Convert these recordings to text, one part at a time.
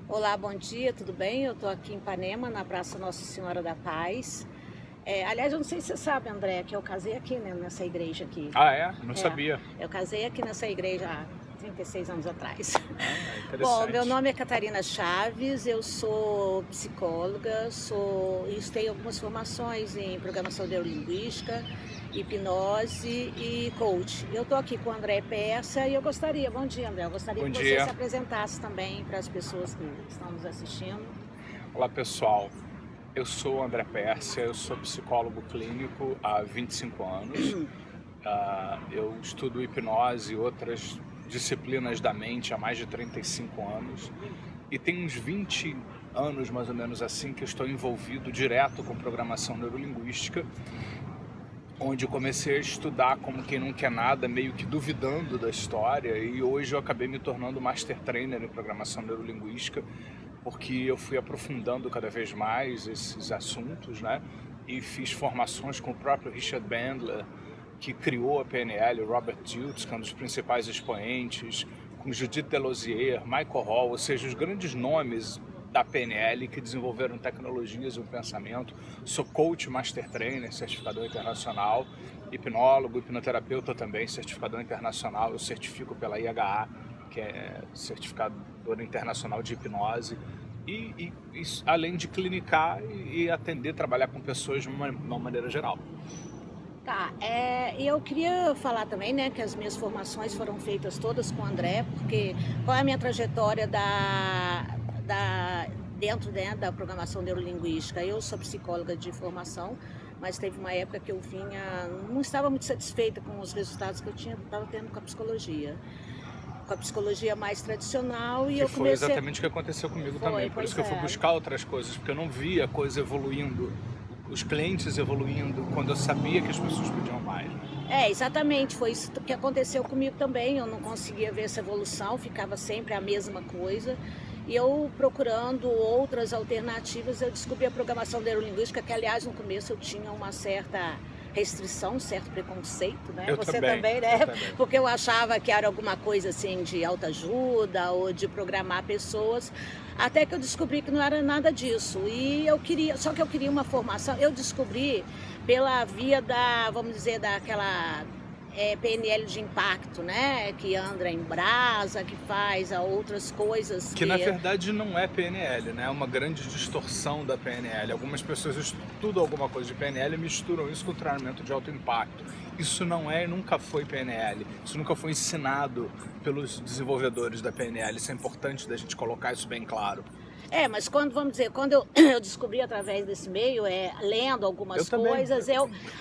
Olá, bom dia, tudo bem? Eu estou aqui em Ipanema, na Praça Nossa Senhora da Paz. Aliás, eu não sei se você sabe, André, que eu casei aqui, né, nessa igreja aqui. Ah, é? Não É, sabia. eu casei aqui nessa igreja há 36 anos atrás. Ah, Bom, meu interessante. nome é Catarina Chaves, eu sou psicóloga, e tenho algumas formações em programação neurolinguística, hipnose e coach. Eu estou aqui com o André Peça e bom dia, André, eu gostaria Bom que você se dia. apresentasse também para as pessoas que estão nos assistindo. Olá, pessoal. Eu sou o André Pérsia, eu sou psicólogo clínico há 25 anos. Eu estudo hipnose e outras disciplinas da mente há mais de 35 anos. E tem uns 20 anos, mais ou menos assim, que eu estou envolvido direto com programação neurolinguística, onde eu comecei a estudar como quem não quer nada, meio que duvidando da história, e hoje eu acabei me tornando Master Trainer em Programação Neurolinguística, porque eu fui aprofundando cada vez mais esses assuntos, né? E fiz formações com o próprio Richard Bandler, que criou a PNL, o Robert Dilts, que é um dos principais expoentes, com Judith Delosier, Michael Hall, ou seja, os grandes nomes da PNL que desenvolveram tecnologias e um pensamento. Sou coach, master trainer, certificador internacional, hipnólogo, hipnoterapeuta também, certificador internacional. Eu certifico pela IHA, que é certificadora internacional de hipnose. Além de clinicar e atender, trabalhar com pessoas de uma maneira geral. Tá, e eu queria falar também, né, que as minhas formações foram feitas todas com o André, porque qual é a minha trajetória dentro, né, da programação neurolinguística? Eu sou psicóloga de formação, mas teve uma época que não estava muito satisfeita com os resultados que eu estava tendo com a psicologia mais tradicional, e Que eu foi comecei... exatamente o que aconteceu comigo também, por isso que eu fui é. buscar outras coisas, porque eu não via a coisa evoluindo, os clientes evoluindo, quando eu sabia que as pessoas pediam mais. Exatamente, foi isso que aconteceu comigo também. Eu não conseguia ver essa evolução, ficava sempre a mesma coisa. E eu procurando outras alternativas, eu descobri a programação neurolinguística, que aliás no começo eu tinha uma certa restrição, um certo preconceito, né? Você também, né? Eu também. Porque eu achava que era alguma coisa assim de autoajuda ou de programar pessoas, até que eu descobri que não era nada disso. Só que eu queria uma formação, eu descobri pela via vamos dizer, daquela PNL de impacto, né? Que anda em brasa, que faz outras coisas Que na verdade não é PNL, né? É uma grande distorção da PNL. Algumas pessoas estudam alguma coisa de PNL e misturam isso com treinamento de alto impacto. Isso não é e nunca foi PNL. Isso nunca foi ensinado pelos desenvolvedores da PNL. Isso é importante da gente colocar isso bem claro. Mas quando eu descobri através desse meio, lendo algumas coisas,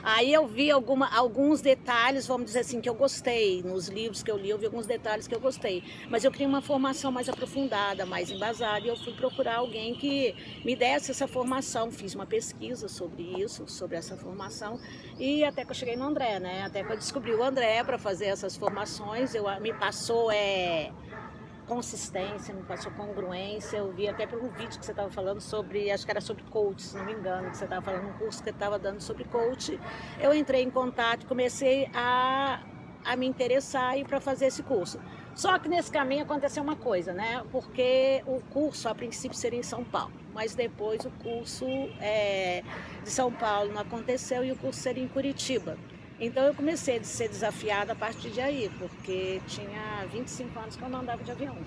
aí eu vi alguns detalhes, vamos dizer assim, que eu gostei. Nos livros que eu li, eu vi alguns detalhes que eu gostei. Mas eu queria uma formação mais aprofundada, mais embasada, e eu fui procurar alguém que me desse essa formação. Fiz uma pesquisa sobre isso, sobre essa formação, e até que eu cheguei no André, né? Até que eu descobri o André para fazer essas formações, me passou consistência, me passou congruência. Eu vi até pelo vídeo que você estava falando sobre, acho que era sobre coach, se não me engano, que você estava falando, um curso que você estava dando sobre coach. Eu entrei em contato, comecei a me interessar e para fazer esse curso. Só que nesse caminho aconteceu uma coisa, né? Porque o curso a princípio seria em São Paulo, mas depois o curso de São Paulo não aconteceu e o curso seria em Curitiba. Então eu comecei a ser desafiada a partir de aí, porque tinha 25 anos que eu não andava de avião.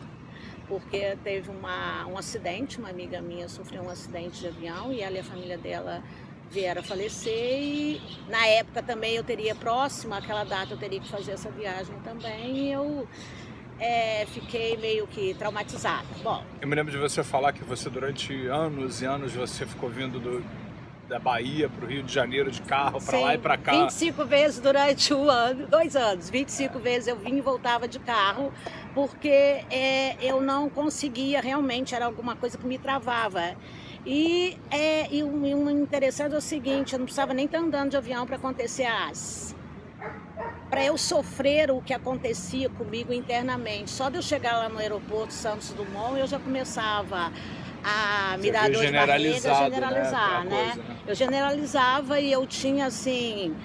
Porque teve um acidente, uma amiga minha sofreu um acidente de avião e ela e a família dela vieram a falecer, e na época também eu teria próxima àquela data, eu teria que fazer essa viagem também, e eu fiquei meio que traumatizada. Bom, Eu me lembro de você falar que você durante anos e anos você ficou vindo da Bahia para o Rio de Janeiro de carro, para lá e para cá. 25 vezes durante 2 anos, 25 vezes eu vinha e voltava de carro, porque eu não conseguia, realmente era alguma coisa que me travava. E o interessante é o seguinte, eu não precisava nem estar andando de avião para acontecer para eu sofrer o que acontecia comigo internamente. Só de eu chegar lá no aeroporto Santos Dumont, eu já começava a me dar dor de barriga, generalizar, né? Eu generalizava e eu tinha, assim,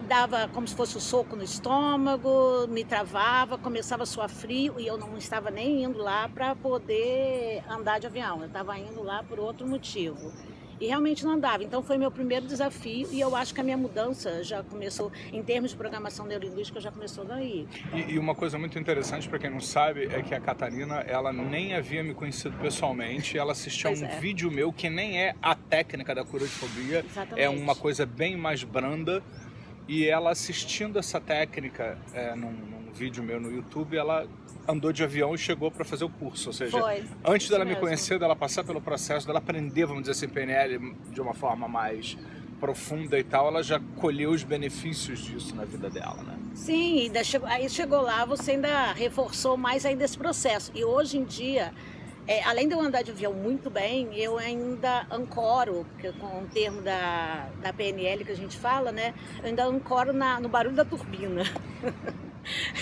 dava como se fosse um soco no estômago, me travava, começava a suar frio e eu não estava nem indo lá para poder andar de avião, eu estava indo lá por outro motivo. E realmente não andava, então foi meu primeiro desafio e eu acho que a minha mudança já começou, em termos de programação neurolinguística, já começou daí. E uma coisa muito interessante para quem não sabe é que a Catarina, ela nem havia me conhecido pessoalmente, ela assistiu a um vídeo meu que nem é a técnica da cura de fobia, é uma coisa bem mais branda, e ela assistindo essa técnica num vídeo meu no YouTube, ela andou de avião e chegou para fazer o curso, ou seja, antes dela me conhecer, dela passar pelo processo, dela aprender, vamos dizer assim, PNL de uma forma mais profunda e tal, ela já colheu os benefícios disso na vida dela, né? Sim, aí chegou lá, você ainda reforçou mais ainda esse processo. E hoje em dia, além de eu andar de avião muito bem, eu ainda ancoro, porque com o termo da PNL que a gente fala, né? Eu ainda ancoro no barulho da turbina.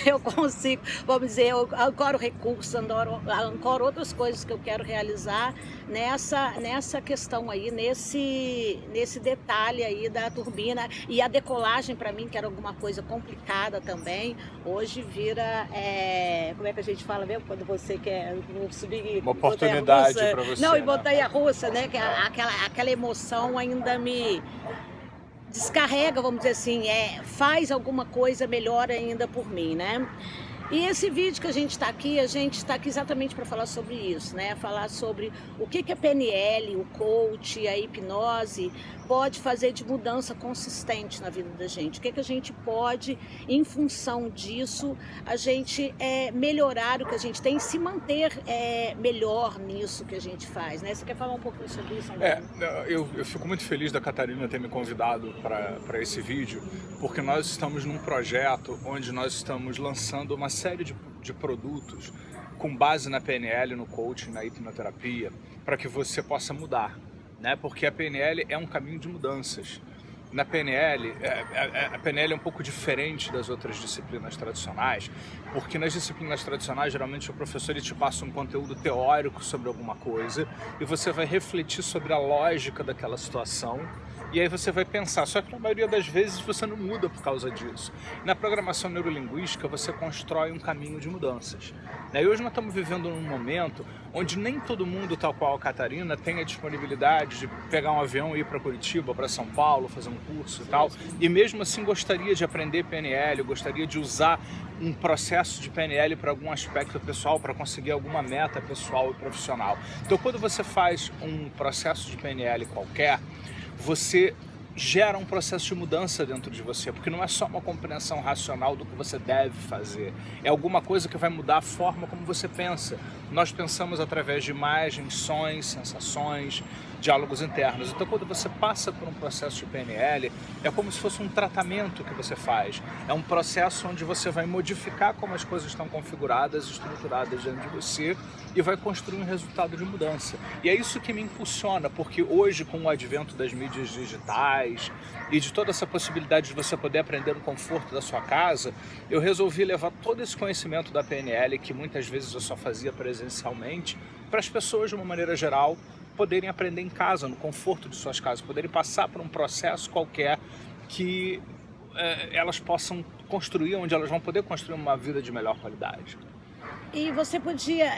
Eu consigo, vamos dizer, eu ancoro recursos, ancoro outras coisas que eu quero realizar nessa questão aí, nesse detalhe aí da turbina. E a decolagem para mim, que era alguma coisa complicada também, hoje vira, como é que a gente fala mesmo, quando você quer subir... Uma oportunidade para você. Não, e montanha-russa, né, que aquela emoção ainda me... descarrega, vamos dizer assim, faz alguma coisa melhor ainda por mim, né? E esse vídeo que a gente está aqui exatamente para falar sobre isso, né? Falar sobre o que a PNL, o coach, a hipnose pode fazer de mudança consistente na vida da gente. O que a gente pode, em função disso, a gente melhorar o que a gente tem, se manter melhor nisso que a gente faz, né? Você quer falar um pouco sobre isso, André? Eu fico muito feliz da Catarina ter me convidado para esse vídeo, porque nós estamos num projeto onde nós estamos lançando uma série de produtos com base na PNL, no coaching, na hipnoterapia, para que você possa mudar, né? Porque a PNL é um caminho de mudanças. Na PNL, a PNL é um pouco diferente das outras disciplinas tradicionais, porque nas disciplinas tradicionais, geralmente o professor ele te passa um conteúdo teórico sobre alguma coisa e você vai refletir sobre a lógica daquela situação e aí você vai pensar, só que na maioria das vezes você não muda por causa disso. Na programação neurolinguística você constrói um caminho de mudanças. E hoje nós estamos vivendo num momento onde nem todo mundo, tal qual a Catarina, tem a disponibilidade de pegar um avião e ir para Curitiba, para São Paulo, fazer um curso e tal, e mesmo assim gostaria de aprender PNL, gostaria de usar um processo de PNL para algum aspecto pessoal, para conseguir alguma meta pessoal e profissional. Então quando você faz um processo de PNL qualquer, você gera um processo de mudança dentro de você, porque não é só uma compreensão racional do que você deve fazer, é alguma coisa que vai mudar a forma como você pensa. Nós pensamos através de imagens, sons, sensações, diálogos internos. Então quando você passa por um processo de PNL, é como se fosse um tratamento que você faz, é um processo onde você vai modificar como as coisas estão configuradas, estruturadas dentro de você e vai construir um resultado de mudança. E é isso que me impulsiona, porque hoje com o advento das mídias digitais e de toda essa possibilidade de você poder aprender no conforto da sua casa, eu resolvi levar todo esse conhecimento da PNL, que muitas vezes eu só fazia presencialmente, para as pessoas de uma maneira geral poderem aprender em casa, no conforto de suas casas, poderem passar por um processo qualquer que elas possam construir, onde elas vão poder construir uma vida de melhor qualidade. E você podia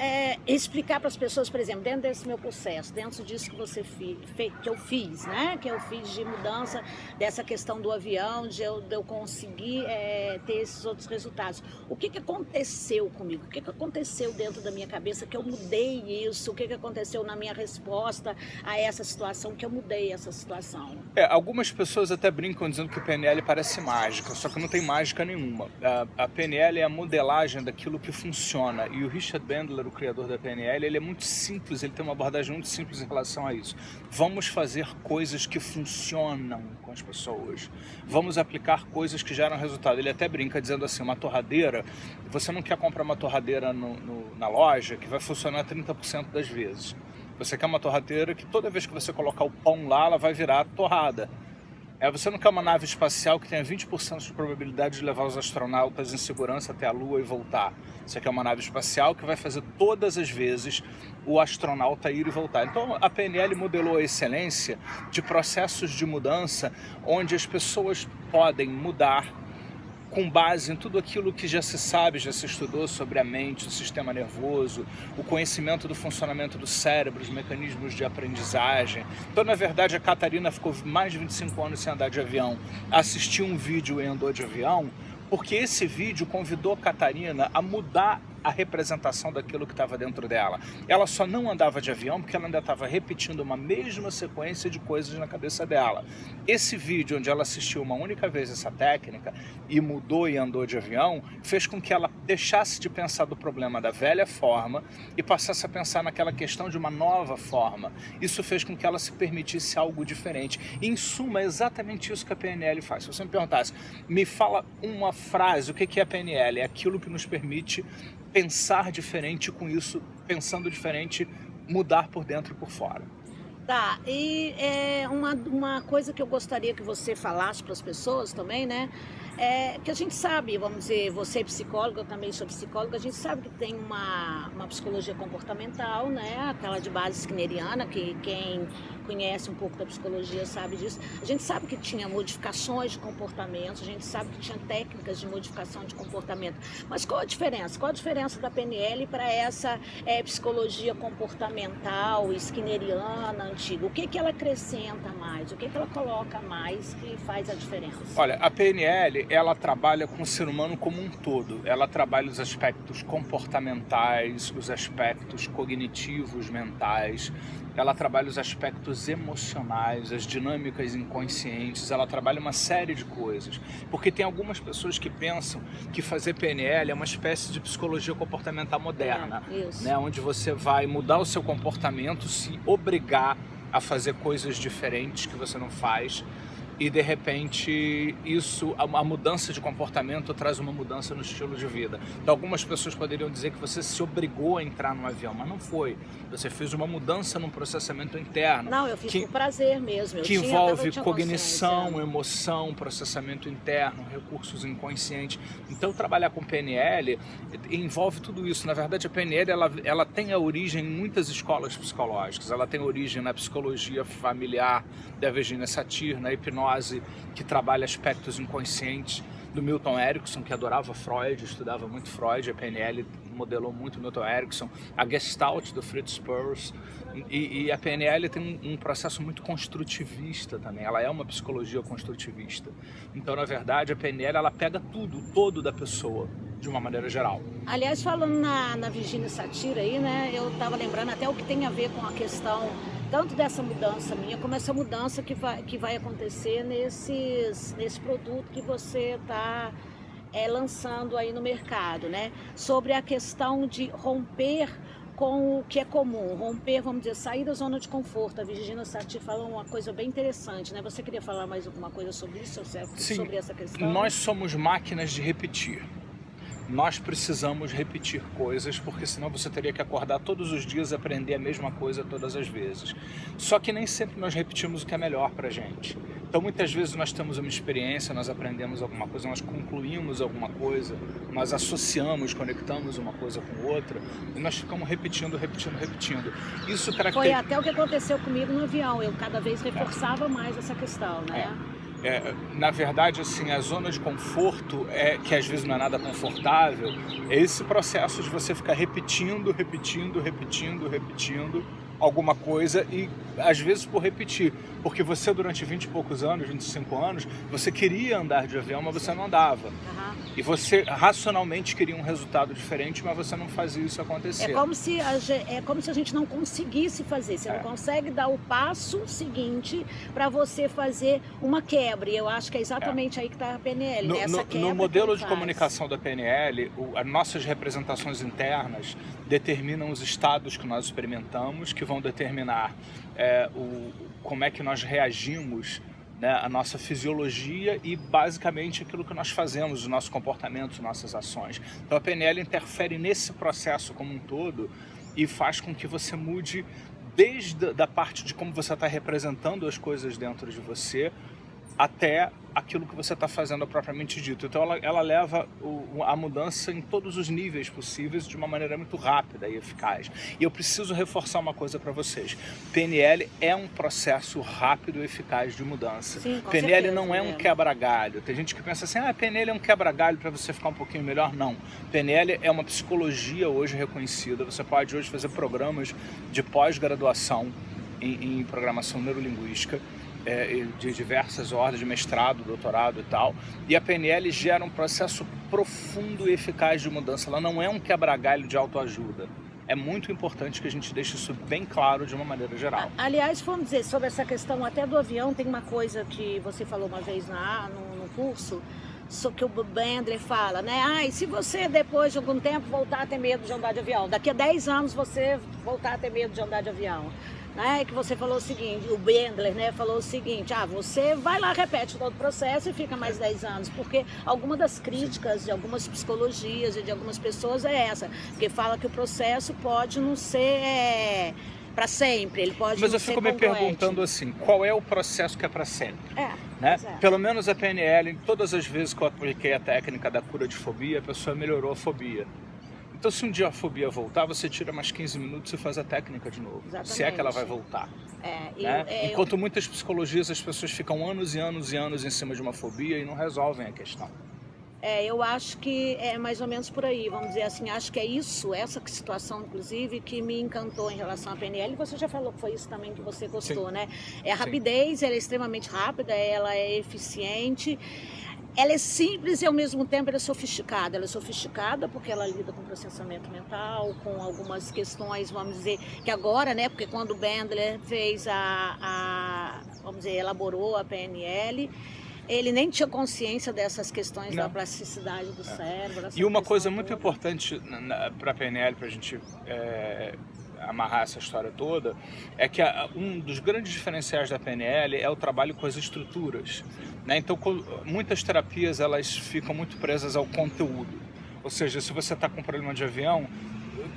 explicar para as pessoas, por exemplo, dentro desse meu processo, dentro disso que você que eu fiz, né? Que eu fiz de mudança dessa questão do avião, de eu conseguir ter esses outros resultados. O que aconteceu comigo? O que aconteceu dentro da minha cabeça que eu mudei isso? O que aconteceu na minha resposta a essa situação que eu mudei essa situação? Algumas pessoas até brincam dizendo que o PNL parece mágica, só que não tem mágica nenhuma. A PNL é a modelagem daquilo que funciona. E o Richard Bandler, o criador da PNL, ele é muito simples, ele tem uma abordagem muito simples em relação a isso. Vamos fazer coisas que funcionam com as pessoas. Vamos aplicar coisas que geram resultado. Ele até brinca dizendo assim, uma torradeira, você não quer comprar uma torradeira na loja que vai funcionar 30% das vezes. Você quer uma torradeira que toda vez que você colocar o pão lá, ela vai virar torrada. Você não quer uma nave espacial que tenha 20% de probabilidade de levar os astronautas em segurança até a Lua e voltar. Você quer uma nave espacial que vai fazer todas as vezes o astronauta ir e voltar. Então a PNL modelou a excelência de processos de mudança onde as pessoas podem mudar com base em tudo aquilo que já se sabe, já se estudou sobre a mente, o sistema nervoso, o conhecimento do funcionamento do cérebro, os mecanismos de aprendizagem. Então, na verdade, a Catarina ficou mais de 25 anos sem andar de avião, assistiu um vídeo e andou de avião, porque esse vídeo convidou a Catarina a mudar a representação daquilo que estava dentro dela. Ela só não andava de avião porque ela ainda estava repetindo uma mesma sequência de coisas na cabeça dela. Esse vídeo, onde ela assistiu uma única vez essa técnica e mudou e andou de avião, fez com que ela deixasse de pensar do problema da velha forma e passasse a pensar naquela questão de uma nova forma. Isso fez com que ela se permitisse algo diferente. E, em suma, é exatamente isso que a PNL faz. Se você me perguntasse, me fala uma frase, o que é a PNL? É aquilo que nos permite pensar diferente, com isso, pensando diferente, mudar por dentro e por fora. Tá, e uma coisa que eu gostaria que você falasse para as pessoas também, né? Que a gente sabe, vamos dizer, você é psicóloga, eu também sou psicóloga, a gente sabe que tem uma psicologia comportamental, né? Aquela de base skinneriana, que quem conhece um pouco da psicologia sabe disso. A gente sabe que tinha modificações de comportamento, a gente sabe que tinha técnicas de modificação de comportamento. Mas qual a diferença? Qual a diferença da PNL para essa psicologia comportamental, skinneriana, antiga? O que ela acrescenta mais? O que ela coloca mais que faz a diferença? Olha, a PNL, ela trabalha com o ser humano como um todo. Ela trabalha os aspectos comportamentais, os aspectos cognitivos, mentais. Ela trabalha os aspectos emocionais, as dinâmicas inconscientes, ela trabalha uma série de coisas. Porque tem algumas pessoas que pensam que fazer PNL é uma espécie de psicologia comportamental moderna, né? Onde você vai mudar o seu comportamento, se obrigar a fazer coisas diferentes que você não faz. E de repente a mudança de comportamento traz uma mudança no estilo de vida. Então algumas pessoas poderiam dizer que você se obrigou a entrar no avião, mas não foi. Você fez uma mudança num processamento interno. Não, eu fiz por prazer mesmo. Que envolve cognição, emoção, processamento interno, recursos inconscientes. Então trabalhar com PNL envolve tudo isso. Na verdade a PNL ela tem a origem em muitas escolas psicológicas. Ela tem origem na psicologia familiar da Virginia Satir, na hipnose, que trabalha aspectos inconscientes, do Milton Erickson, que adorava Freud, estudava muito Freud. A PNL modelou muito Milton Erickson, a Gestalt do Fritz Perls, e a PNL tem um processo muito construtivista também. Ela é uma psicologia construtivista. Então, na verdade, a PNL ela pega tudo, o todo da pessoa, de uma maneira geral. Aliás, falando na Virginia Satir aí, né, eu estava lembrando até o que tem a ver com a questão tanto dessa mudança minha, como essa mudança que vai acontecer nesse produto que você está lançando aí no mercado, né? Sobre a questão de romper com o que é comum, romper, vamos dizer, sair da zona de conforto. A Virginia Satir falou uma coisa bem interessante, né? Você queria falar mais alguma coisa sobre isso, sobre essa questão? Nós somos máquinas de repetir. Nós precisamos repetir coisas, porque senão você teria que acordar todos os dias e aprender a mesma coisa todas as vezes. Só que nem sempre nós repetimos o que é melhor pra gente. Então muitas vezes nós temos uma experiência, nós aprendemos alguma coisa, nós concluímos alguma coisa, nós associamos, conectamos uma coisa com outra e nós ficamos repetindo. Isso Foi até o que aconteceu comigo no avião, eu cada vez reforçava mais essa questão, né? Na verdade, assim, a zona de conforto, que às vezes não é nada confortável, é esse processo de você ficar repetindo alguma coisa e às vezes por repetir, porque você durante 20 e poucos anos, 25 anos, você queria andar de avião, mas você não andava. E você racionalmente queria um resultado diferente, mas você não fazia isso acontecer. É como se a gente não conseguisse fazer, você não consegue dar o passo seguinte para você fazer uma quebra, e eu acho que é exatamente aí que está a PNL, no modelo de comunicação da PNL, as nossas representações internas determinam os estados que nós experimentamos, que vão determinar como é que nós reagimos, né, a nossa fisiologia e basicamente aquilo que nós fazemos, os nossos comportamentos, nossas ações. Então a PNL interfere nesse processo como um todo e faz com que você mude desde a parte de como você está representando as coisas dentro de você, até aquilo que você está fazendo propriamente dito. Então ela leva a mudança em todos os níveis possíveis de uma maneira muito rápida e eficaz. E eu preciso reforçar uma coisa para vocês. PNL é um processo rápido e eficaz de mudança. Sim, com PNL certeza, não é um quebra-galho. Tem gente que pensa assim, PNL é um quebra-galho para você ficar um pouquinho melhor. Não. PNL é uma psicologia hoje reconhecida. Você pode hoje fazer programas de pós-graduação em programação neurolinguística, de diversas ordens, de mestrado, doutorado e tal, e a PNL gera um processo profundo e eficaz de mudança. Ela não é um quebra-galho de autoajuda. É muito importante que a gente deixe isso bem claro de uma maneira geral. Aliás, vamos dizer, sobre essa questão até do avião, tem uma coisa que você falou uma vez no curso, que o Bandler fala, né? E se você depois de algum tempo voltar a ter medo de andar de avião, daqui a 10 anos você voltar a ter medo de andar de avião, que você falou o seguinte, o Bandler, né, falou o seguinte, você vai lá, repete todo o processo e fica mais 10 anos, porque alguma das críticas de algumas psicologias e de algumas pessoas é essa, porque fala que o processo pode não ser para sempre, ele pode Mas não eu ser fico me completo. perguntando assim, qual é o processo que é para sempre? Né? Pelo menos a PNL, em todas as vezes que eu apliquei a técnica da cura de fobia, a pessoa melhorou a fobia. Então, se um dia a fobia voltar, você tira mais 15 minutos e faz a técnica de novo. Exatamente. Se é que ela vai voltar. Enquanto muitas psicologias, as pessoas ficam anos e anos e anos em cima de uma fobia e não resolvem a questão. Eu acho que é mais ou menos por aí, vamos dizer assim, acho que é isso, essa situação, inclusive, que me encantou em relação à PNL, você já falou que foi isso também que você gostou, Sim. né? A rapidez, ela é extremamente rápida, ela é eficiente, ela é simples e ao mesmo tempo ela é sofisticada. Ela é sofisticada porque ela lida com processamento mental, com algumas questões, vamos dizer, que agora, né, porque quando o Bandler fez vamos dizer, elaborou a PNL, ele nem tinha consciência dessas questões da plasticidade do cérebro. E uma coisa muito importante para a PNL, para a gente amarrar essa história toda, é que um dos grandes diferenciais da PNL é o trabalho com as estruturas. Então, muitas terapias elas ficam muito presas ao conteúdo. Ou seja, se você está com um problema de avião,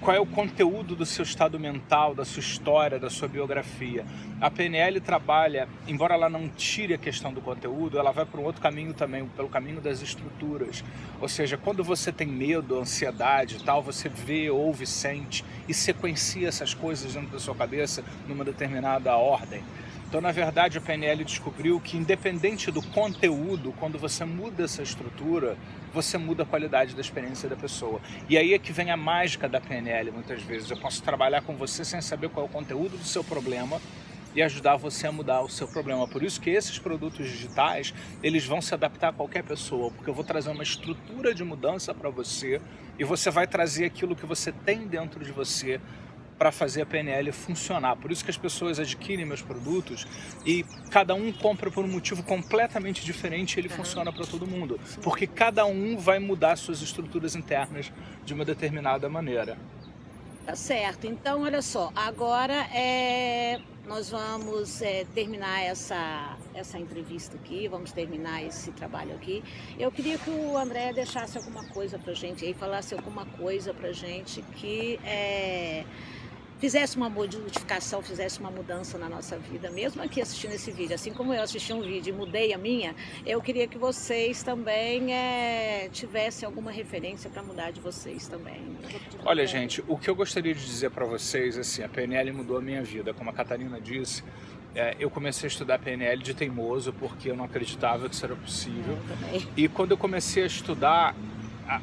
qual é o conteúdo do seu estado mental, da sua história, da sua biografia? A PNL trabalha, embora ela não tire a questão do conteúdo, ela vai para um outro caminho também, pelo caminho das estruturas. Ou seja, quando você tem medo, ansiedade e tal, você vê, ouve, sente e sequencia essas coisas dentro da sua cabeça numa determinada ordem. Então, na verdade, a PNL descobriu que, independente do conteúdo, quando você muda essa estrutura, você muda a qualidade da experiência da pessoa. E aí é que vem a mágica da PNL, muitas vezes. Eu posso trabalhar com você sem saber qual é o conteúdo do seu problema e ajudar você a mudar o seu problema. Por isso que esses produtos digitais, eles vão se adaptar a qualquer pessoa, porque eu vou trazer uma estrutura de mudança para você e você vai trazer aquilo que você tem dentro de você para fazer a PNL funcionar. Por isso que as pessoas adquirem meus produtos e cada um compra por um motivo completamente diferente e ele funciona para todo mundo. Porque cada um vai mudar suas estruturas internas de uma determinada maneira. Tá certo. Então, olha só, agora nós vamos terminar essa entrevista aqui, vamos terminar esse trabalho aqui. Eu queria que o André deixasse alguma coisa pra gente aí, falasse alguma coisa pra gente que fizesse uma modificação, fizesse uma mudança na nossa vida, mesmo aqui assistindo esse vídeo, assim como eu assisti um vídeo e mudei a minha, eu queria que vocês também tivessem alguma referência para mudar de vocês também. Olha, gente, o que eu gostaria de dizer para vocês, assim, a PNL mudou a minha vida, como a Catarina disse. Eu comecei a estudar PNL de teimoso, porque eu não acreditava que isso era possível. E quando eu comecei a estudar,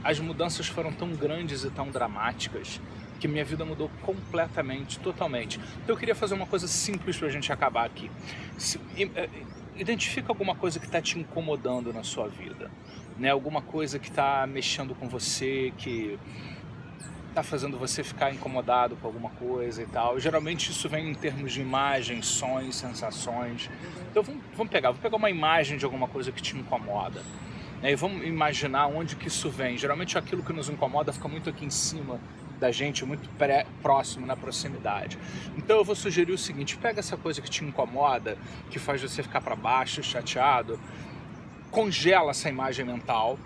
as mudanças foram tão grandes e tão dramáticas, que minha vida mudou completamente, totalmente. Então eu queria fazer uma coisa simples para a gente acabar aqui. Identifica alguma coisa que está te incomodando na sua vida, né? Alguma coisa que está mexendo com você, que está fazendo você ficar incomodado com alguma coisa e tal. Geralmente isso vem em termos de imagens, sons, sensações. Então vou pegar uma imagem de alguma coisa que te incomoda. E vamos imaginar onde que isso vem. Geralmente aquilo que nos incomoda fica muito aqui em cima da gente, muito próximo, na proximidade. Então eu vou sugerir o seguinte: pega essa coisa que te incomoda, que faz você ficar para baixo, chateado, congela essa imagem mental,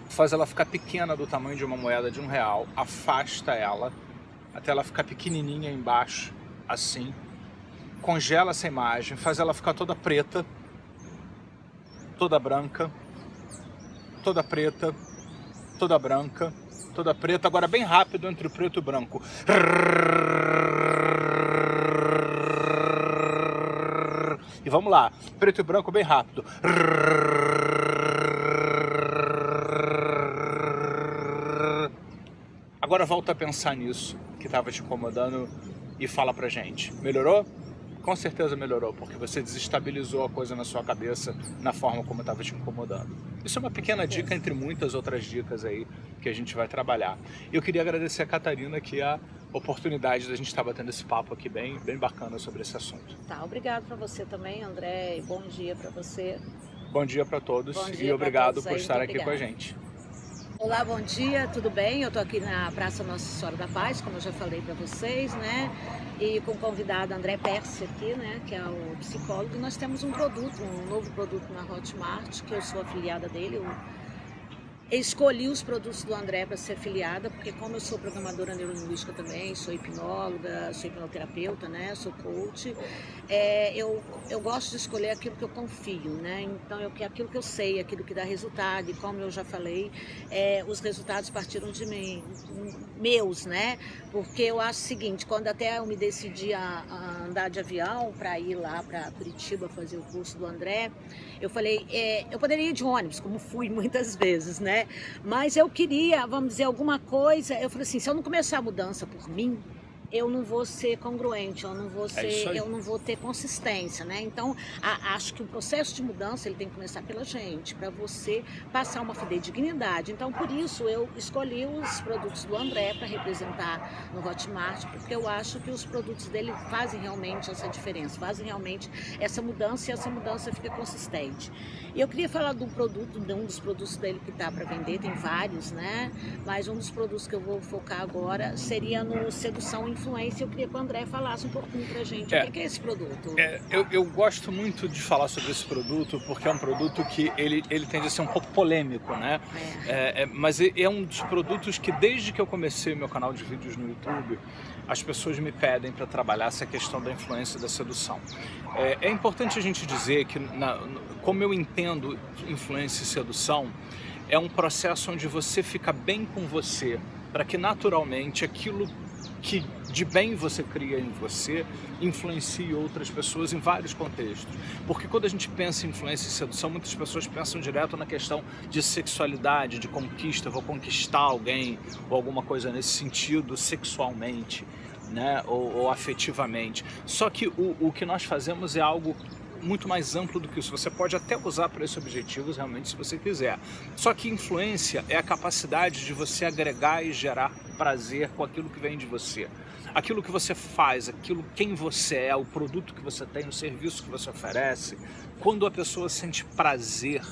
faz ela ficar pequena do tamanho de uma moeda de R$1, afasta ela até ela ficar pequenininha embaixo, assim, congela essa imagem, faz ela ficar toda preta toda branca, toda preta, toda branca, toda preta. Agora bem rápido entre o preto e o branco. E vamos lá, preto e branco bem rápido. Agora volta a pensar nisso que estava te incomodando e fala pra gente. Melhorou? Com certeza melhorou, porque você desestabilizou a coisa na sua cabeça, na forma como estava te incomodando. Isso é uma pequena dica entre muitas outras dicas aí que a gente vai trabalhar. Eu queria agradecer a Catarina aqui a oportunidade da gente estar batendo esse papo aqui bem bacana sobre esse assunto. Tá, obrigado para você também, André, e bom dia para você. Bom dia para todos dia e obrigado todos por aí, estar muito aqui com a obrigada. gente. Olá, bom dia, tudo bem? Eu estou aqui na Praça Nossa Senhora da Paz, como eu já falei para vocês, né? E com o convidado André Pérsia aqui, né? Que é o psicólogo. E nós temos um novo produto na Hotmart, que eu sou afiliada dele. Eu escolhi os produtos do André para ser afiliada, porque como eu sou programadora neurolinguística também, sou hipnóloga, sou hipnoterapeuta, né? Sou coach, eu gosto de escolher aquilo que eu confio, né? Então, aquilo que eu sei, aquilo que dá resultado, e como eu já falei, os resultados partiram de mim, meus, né? Porque eu acho o seguinte, quando até eu me decidi a andar de avião para ir lá para Curitiba fazer o curso do André, eu falei, eu poderia ir de ônibus, como fui muitas vezes, né? Mas eu queria, vamos dizer, alguma coisa. Eu falei assim, se eu não começar a mudança por mim, eu não vou ser congruente, eu não vou ter consistência, né? Então, acho que o processo de mudança ele tem que começar pela gente, para você passar uma fidedignidade. Então, por isso eu escolhi os produtos do André para representar no Hotmart, porque eu acho que os produtos dele fazem realmente essa diferença, fazem realmente essa mudança, e essa mudança fica consistente. E eu queria falar de um dos produtos dele que está para vender, tem vários, né? Mas um dos produtos que eu vou focar agora seria no Sedução Influência. Eu queria que o André falasse um pouquinho pra gente o que é esse produto. Eu gosto muito de falar sobre esse produto porque é um produto que ele tende a ser um pouco polêmico, né? Mas é um dos produtos que desde que eu comecei o meu canal de vídeos no YouTube, as pessoas me pedem para trabalhar essa questão da influência e da sedução. É importante a gente dizer que, como eu entendo influência e sedução, é um processo onde você fica bem com você, para que naturalmente aquilo que de bem você cria em você influencie outras pessoas em vários contextos. Porque quando a gente pensa em influência e sedução, muitas pessoas pensam direto na questão de sexualidade, de conquista, vou conquistar alguém ou alguma coisa nesse sentido sexualmente, né? ou afetivamente. Só que o que nós fazemos é algo muito mais amplo do que isso. Você pode até usar para esses objetivos realmente se você quiser. Só que influência é a capacidade de você agregar e gerar prazer com aquilo que vem de você. Aquilo que você faz, quem você é, o produto que você tem, o serviço que você oferece. Quando a pessoa sente prazer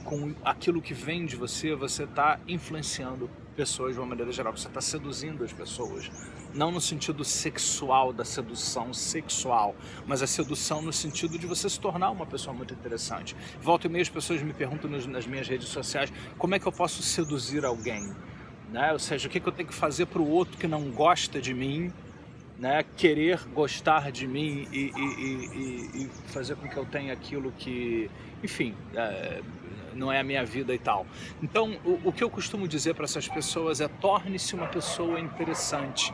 com aquilo que vem de você, você está influenciando pessoas de uma maneira geral, você está seduzindo as pessoas. Não no sentido sexual, da sedução sexual, mas a sedução no sentido de você se tornar uma pessoa muito interessante. Volta e meia as pessoas me perguntam nas minhas redes sociais como é que eu posso seduzir alguém, né? Ou seja, o que eu tenho que fazer para o outro que não gosta de mim, né, querer gostar de mim e fazer com que eu tenha aquilo que, enfim, não é a minha vida e tal. Então, o que eu costumo dizer para essas pessoas é: torne-se uma pessoa interessante.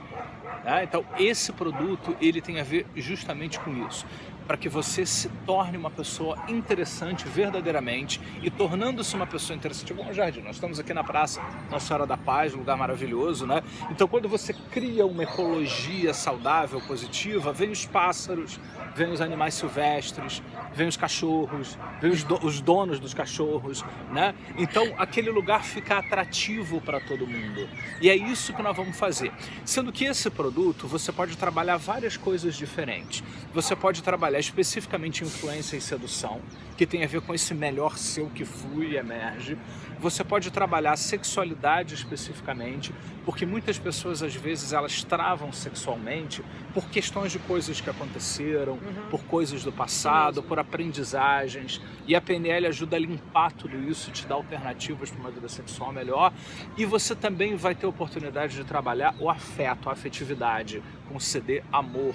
Né? Então, esse produto ele tem a ver justamente com isso, para que você se torne uma pessoa interessante verdadeiramente, e tornando-se uma pessoa interessante, igual ao jardim. Nós estamos aqui na Praça Nossa Senhora da Paz, um lugar maravilhoso, né? Então, quando você cria uma ecologia saudável, positiva, vem os pássaros, vem os animais silvestres, vem os cachorros, vem os donos dos cachorros, né? Então, aquele lugar fica atrativo para todo mundo. E é isso que nós vamos fazer. Sendo que esse produto, você pode trabalhar várias coisas diferentes. Você pode trabalhar especificamente influência e sedução, que tem a ver com esse melhor seu que flui e emerge. Você pode trabalhar sexualidade especificamente, porque muitas pessoas às vezes elas travam sexualmente por questões de coisas que aconteceram, por coisas do passado, por aprendizagens, e a PNL ajuda a limpar tudo isso, te dá alternativas para uma vida sexual melhor. E você também vai ter oportunidade de trabalhar o afeto, a afetividade, conceder amor,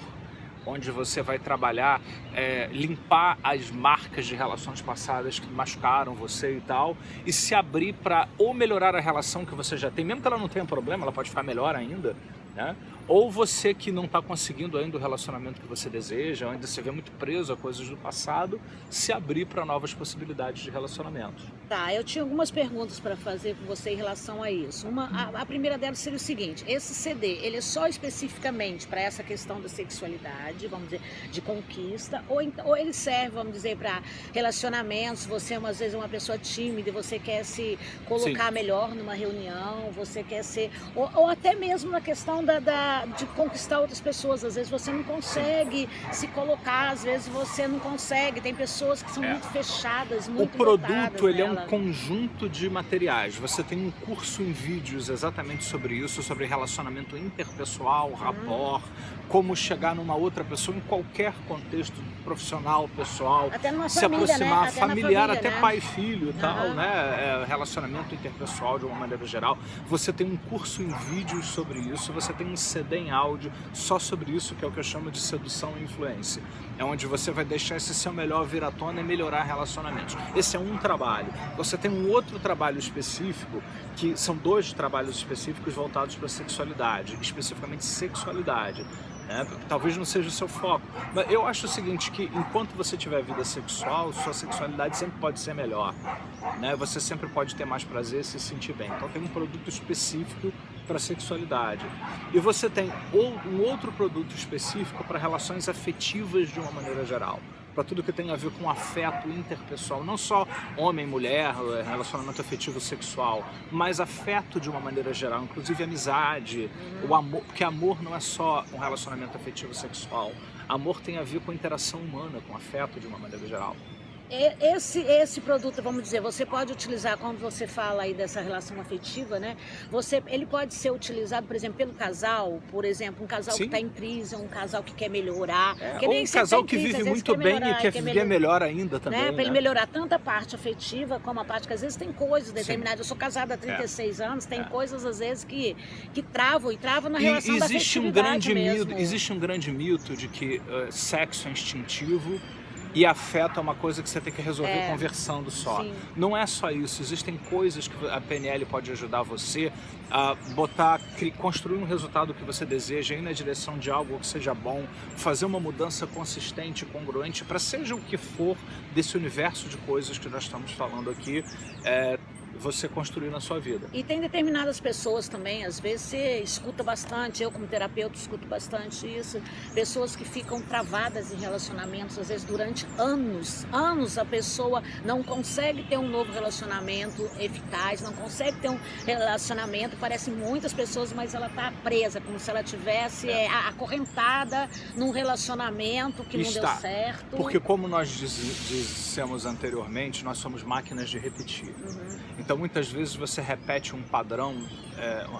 onde você vai trabalhar, limpar as marcas marcas de relações passadas que machucaram você e tal, e se abrir para ou melhorar a relação que você já tem, mesmo que ela não tenha problema, ela pode ficar melhor ainda, né? Ou você que não está conseguindo ainda o relacionamento que você deseja, ou ainda se vê muito preso a coisas do passado, se abrir para novas possibilidades de relacionamento. Tá, eu tinha algumas perguntas para fazer com você em relação a isso. A primeira delas seria o seguinte: esse CD, ele é só especificamente para essa questão da sexualidade, vamos dizer, de conquista, ou ele serve, vamos dizer, para relacionamentos? Você às vezes é uma pessoa tímida e você quer se colocar melhor numa reunião, você quer ser, ou até mesmo na questão de conquistar outras pessoas. Às vezes você não consegue se colocar, às vezes você não consegue. Tem pessoas que são muito fechadas, muito O produto, voltadas ele é nela. um conjunto de materiais. Você tem um curso em vídeos exatamente sobre isso, sobre relacionamento interpessoal, rapport, como chegar numa outra pessoa em qualquer contexto profissional, pessoal, Até numa se família, aproximar, né? Até familiar, na família, até né? pai e filho e tal, né? Relacionamento interpessoal de uma maneira geral. Você tem um curso em vídeos sobre isso, você tem um CD em áudio só sobre isso, que é o que eu chamo de sedução e influência. É onde você vai deixar esse seu melhor vir à tona e melhorar relacionamentos. Esse é um trabalho. Você tem um outro trabalho específico, que são 2 trabalhos específicos voltados para a sexualidade, especificamente sexualidade. Talvez não seja o seu foco, mas eu acho o seguinte, que enquanto você tiver vida sexual, sua sexualidade sempre pode ser melhor, né? Você sempre pode ter mais prazer, se sentir bem. Então tem um produto específico para sexualidade, e você tem um outro produto específico para relações afetivas de uma maneira geral, para tudo que tem a ver com afeto interpessoal, não só homem, mulher, relacionamento afetivo sexual, mas afeto de uma maneira geral, inclusive amizade, o amor, porque amor não é só um relacionamento afetivo sexual, amor tem a ver com interação humana, com afeto de uma maneira geral. Esse produto, vamos dizer, você pode utilizar, quando você fala aí dessa relação afetiva, né? Ele pode ser utilizado, por exemplo, pelo casal, por exemplo, um casal que está em crise, um casal que quer melhorar. Ou um casal que vive muito bem e quer viver melhor ainda também. Né? Para ele melhorar tanto a parte afetiva como a parte que às vezes tem coisas determinadas. Eu sou casada há 36 anos, tem coisas às vezes que travam na relação da afetividade mesmo. Existe um grande mito de que sexo é instintivo e afeto é uma coisa que você tem que resolver conversando só. Sim. Não é só isso, existem coisas que a PNL pode ajudar você a construir um resultado que você deseja, ir na direção de algo que seja bom, fazer uma mudança consistente, congruente, para seja o que for desse universo de coisas que nós estamos falando aqui, você construir na sua vida. E tem determinadas pessoas também, às vezes você escuta bastante, eu como terapeuta escuto bastante isso, pessoas que ficam travadas em relacionamentos, às vezes durante anos a pessoa não consegue ter um novo relacionamento eficaz, não consegue ter um relacionamento, parecem muitas pessoas, mas ela está presa, como se ela tivesse acorrentada num relacionamento que não deu certo. Porque como nós dissemos anteriormente, nós somos máquinas de repetir. Então muitas vezes você repete um padrão,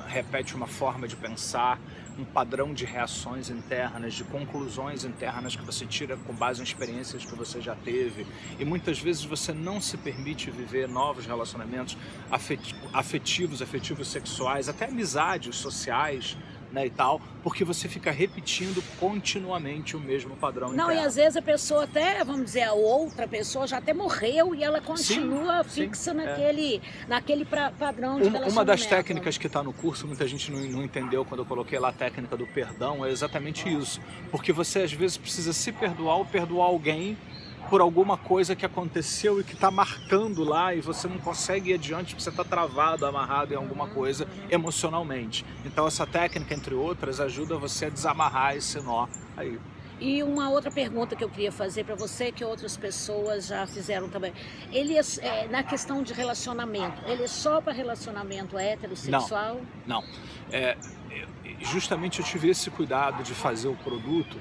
repete uma forma de pensar, um padrão de reações internas, de conclusões internas que você tira com base em experiências que você já teve. E muitas vezes você não se permite viver novos relacionamentos afetivos sexuais, até amizades sociais, né, e tal, porque você fica repetindo continuamente o mesmo padrão interno. E às vezes a pessoa até, vamos dizer, a outra pessoa já até morreu e ela continua fixa naquele padrão de relacionamento. Uma das técnicas que está no curso, muita gente não entendeu quando eu coloquei lá a técnica do perdão, é exatamente isso. Porque você às vezes precisa se perdoar ou perdoar alguém por alguma coisa que aconteceu e que está marcando lá e você não consegue ir adiante porque você está travado, amarrado em alguma coisa emocionalmente. Então essa técnica, entre outras, ajuda você a desamarrar esse nó aí. E uma outra pergunta que eu queria fazer para você, que outras pessoas já fizeram também. Ele na questão de relacionamento, ele é só para relacionamento heterossexual? Não. Justamente eu tive esse cuidado de fazer o produto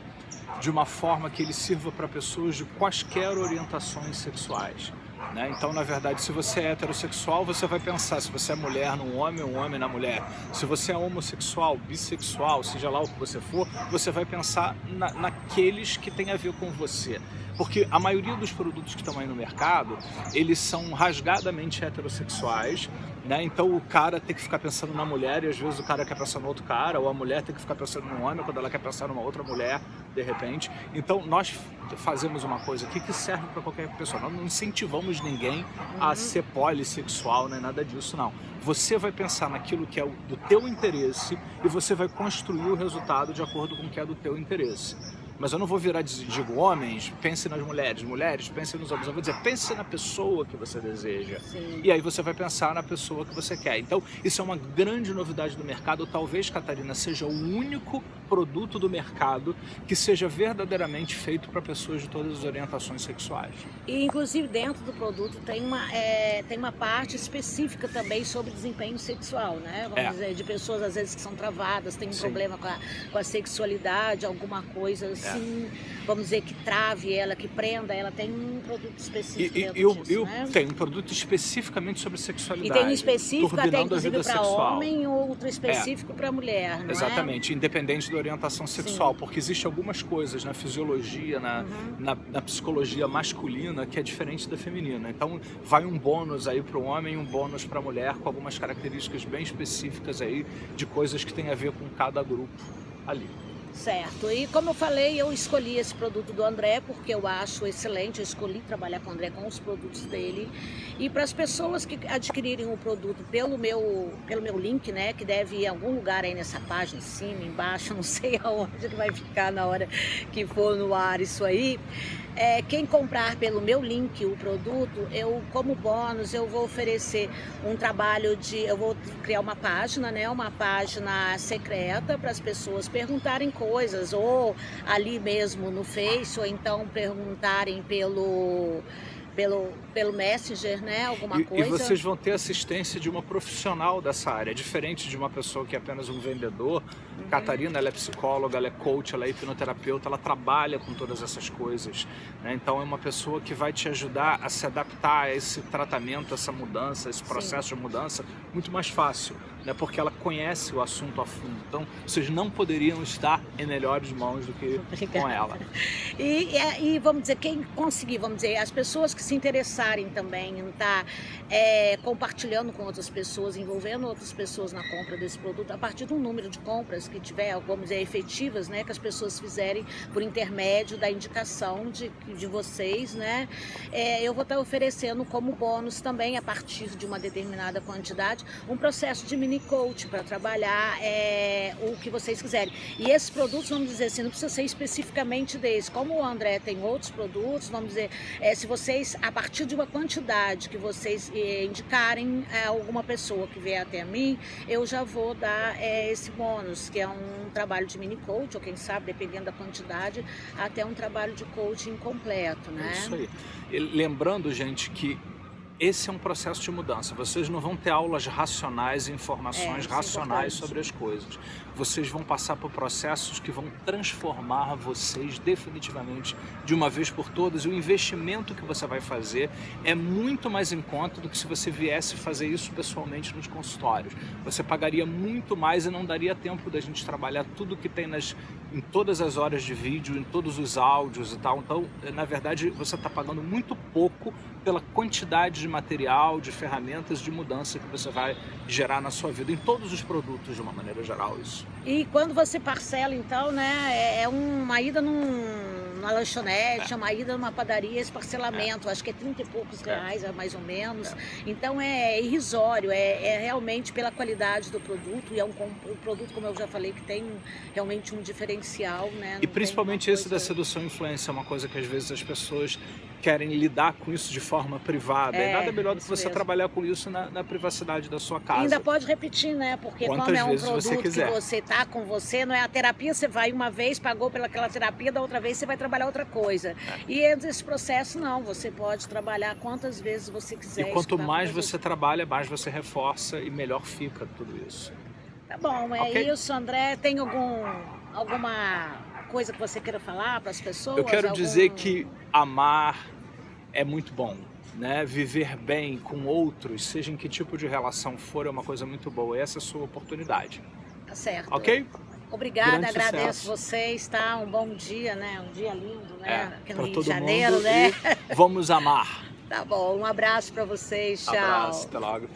de uma forma que ele sirva para pessoas de quaisquer orientações sexuais. Né? Então, na verdade, se você é heterossexual, você vai pensar se você é mulher num homem, um homem na mulher. Se você é homossexual, bissexual, seja lá o que você for, você vai pensar naqueles que têm a ver com você. Porque a maioria dos produtos que estão aí no mercado, eles são rasgadamente heterossexuais, né? Então o cara tem que ficar pensando na mulher e às vezes o cara quer pensar no outro cara, ou a mulher tem que ficar pensando no homem quando ela quer pensar numa outra mulher, de repente. Então nós fazemos uma coisa aqui que serve para qualquer pessoa. Nós não incentivamos ninguém a ser polissexual, nem nada disso, não. Você vai pensar naquilo que é do teu interesse e você vai construir o resultado de acordo com o que é do teu interesse. Mas eu não vou virar e digo, homens, pense nas mulheres, mulheres, pense nos homens. Eu vou dizer, pense na pessoa que você deseja. Sim. E aí você vai pensar na pessoa que você quer. Então, isso é uma grande novidade do mercado. Talvez, Catarina, seja o único produto do mercado que seja verdadeiramente feito para pessoas de todas as orientações sexuais. E, inclusive, dentro do produto tem uma parte específica também sobre desempenho sexual, né? Vamos dizer, de pessoas, às vezes, que são travadas, têm um problema com a sexualidade, alguma coisa assim, vamos dizer, que trave ela, que prenda ela. Tem um produto específico dentro disso, né? Tem um produto especificamente sobre sexualidade. E tem um específico até, inclusive, para sexual. Homem e outro específico para mulher, não Exatamente, independente da orientação sexual, porque existem algumas coisas na fisiologia, na psicologia masculina que é diferente da feminina. Então vai um bônus aí para o homem e um bônus para a mulher com algumas características bem específicas aí de coisas que tem a ver com cada grupo ali. Certo, e como eu falei, eu escolhi esse produto do André porque eu acho excelente, eu escolhi trabalhar com o André, com os produtos dele. E para as pessoas que adquirirem o produto pelo meu link, né, que deve ir em algum lugar aí nessa página, em cima, embaixo, não sei aonde que vai ficar na hora que for no ar isso aí. Quem comprar pelo meu link o produto, como bônus, eu vou oferecer um trabalho eu vou criar uma página, né, uma página secreta para as pessoas perguntarem coisas, ou ali mesmo no Face, ou então perguntarem pelo Messenger, né, alguma coisa. E vocês vão ter assistência de uma profissional dessa área, diferente de uma pessoa que é apenas um vendedor. Catarina, ela é psicóloga, ela é coach, ela é hipnoterapeuta, ela trabalha com todas essas coisas, né? Então é uma pessoa que vai te ajudar a se adaptar a esse tratamento, essa mudança, esse processo de mudança muito mais fácil, né? Porque ela conhece o assunto a fundo. Então vocês não poderiam estar em melhores mãos do que com ela. E vamos dizer, quem conseguir, vamos dizer, as pessoas que se interessarem também em estar compartilhando com outras pessoas, envolvendo outras pessoas na compra desse produto, a partir de um número de compras que tiver, vamos dizer, efetivas, né, que as pessoas fizerem por intermédio da indicação de vocês, né, eu vou estar oferecendo como bônus também, a partir de uma determinada quantidade, um processo de mini coach para trabalhar o que vocês quiserem. E esses produtos, vamos dizer assim, não precisa ser especificamente desse. Como o André tem outros produtos, vamos dizer, se vocês, a partir de uma quantidade que vocês indicarem alguma pessoa que vier até mim, eu já vou dar esse bônus, que é um trabalho de mini coach, ou quem sabe, dependendo da quantidade, até um trabalho de coaching completo, né? É isso aí. E lembrando, gente, que esse é um processo de mudança. Vocês não vão ter aulas racionais e informações racionais sobre as coisas. Vocês vão passar por processos que vão transformar vocês definitivamente de uma vez por todas. E o investimento que você vai fazer é muito mais em conta do que se você viesse fazer isso pessoalmente nos consultórios. Você pagaria muito mais e não daria tempo da gente trabalhar tudo que tem em todas as horas de vídeo, em todos os áudios e tal. Então, na verdade, você está pagando muito pouco pela quantidade de material, de ferramentas de mudança que você vai gerar na sua vida, em todos os produtos de uma maneira geral, isso. E quando você parcela, então, né, é uma ida numa lanchonete, uma ida numa padaria, esse parcelamento, acho que é 30 e poucos reais, mais ou menos. Então é irrisório, é realmente pela qualidade do produto, e é um produto, como eu já falei, que tem realmente um diferencial, né? E principalmente esse da sedução e influência, é uma coisa que às vezes as pessoas querem lidar com isso de forma privada. E nada melhor do que você trabalhar com isso na privacidade da sua casa. E ainda pode repetir, né? Porque como é um produto que você tá com você, não é a terapia, você vai uma vez, pagou pelaquela terapia, da outra vez você vai trabalhar outra coisa. E esse processo não, você pode trabalhar quantas vezes você quiser. E quanto mais você trabalha, mais você reforça e melhor fica tudo isso. Tá bom, isso, André. Tem alguma coisa que você queira falar para as pessoas? Eu quero dizer que amar é muito bom, né? Viver bem com outros, seja em que tipo de relação for, é uma coisa muito boa. Essa é a sua oportunidade. Tá certo. Ok? Obrigada, agradeço vocês, tá? Um bom dia, né? Um dia lindo, né? Aqui no Rio de todo Janeiro, mundo, né? Vamos amar. Tá bom, um abraço para vocês, tchau. Abraço, até logo.